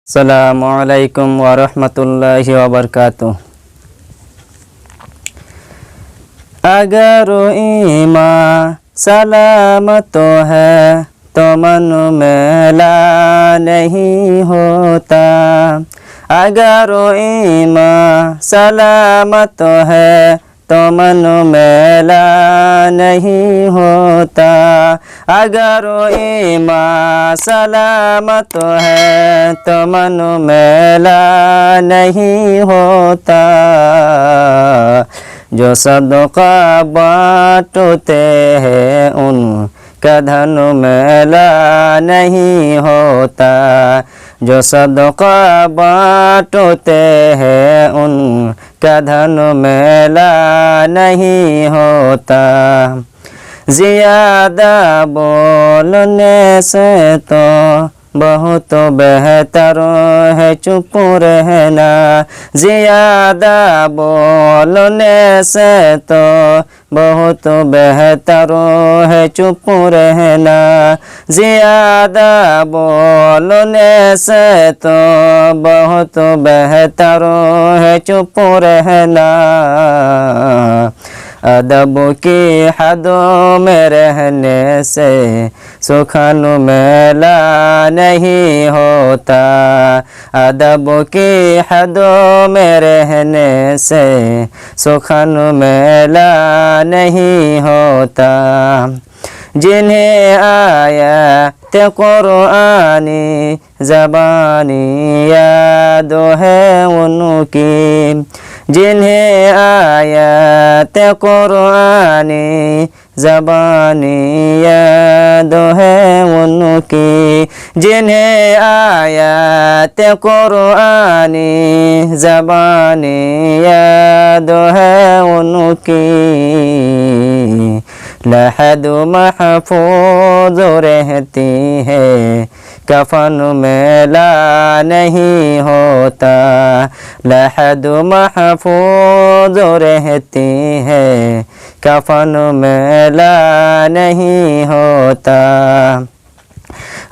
अस्सलामुअलैकुम वरहमतुल्लाहि वबरकातुह। अगर ईमान सलामत है तो मन मैला नहीं होता। अगर ईमान सलामत है तो मन मैला नहीं होता। अगर ईमान सलामत है तो मन मैला नहीं होता। जो सदका बांटते हैं उनका धन मैला नहीं होता। जो सदका बांटते हैं उनका धन मैला नहीं होता। ज़ियादा बोलने से तो बहुत बेहतर है चुप रहना। ज़ियादा बोलने से तो बहुत बेहतर है चुप रहना। ज़ियादा बोलने से तो बहुत बेहतर है चुप रहना। अदब की हदों में रहने से सुखन मैला नहीं होता। अदब की हदों में रहने से सुखन मैला नहीं होता। जिन्हें आयत कुरानी ज़बानी याद है उनकी। जिन्हें आयत कुरानी ज़बानी याद है उनकी। जिन्हें आयत कुरानी ज़बानी याद है उनकी। लहद महफूज रहती है कफन मैला नहीं होता। लहद महफूज रहती है कफन मैला नहीं होता।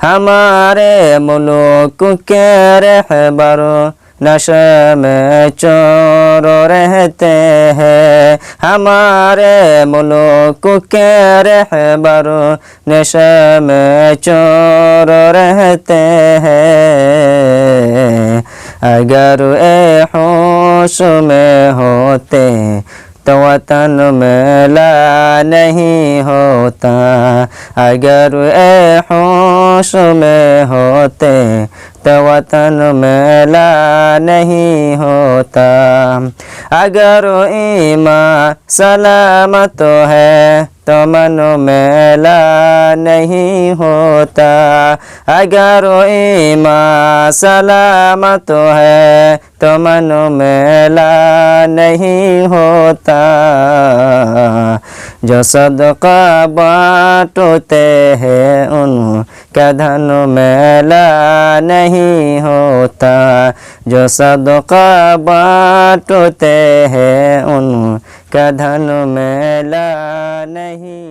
हमारे मुल्क के रहबर नशे में चोर रहते हैं। हमारे मुल्क के रहबर नशे में चोर रहते हैं। अगर ए होश में होते तो वतन मैला नहीं होता। अगर ए होश में होते तो वतन मैला नहीं होता। अगर ईमान सलामत है तो मन मैला नहीं होता। अगर ईमान सलामत है तो मन मैला नहीं होता। जो सदका बांटते हैं उनका धन मैला नहीं होता। जो सदका बांटते हैं उनका धन मैला नहीं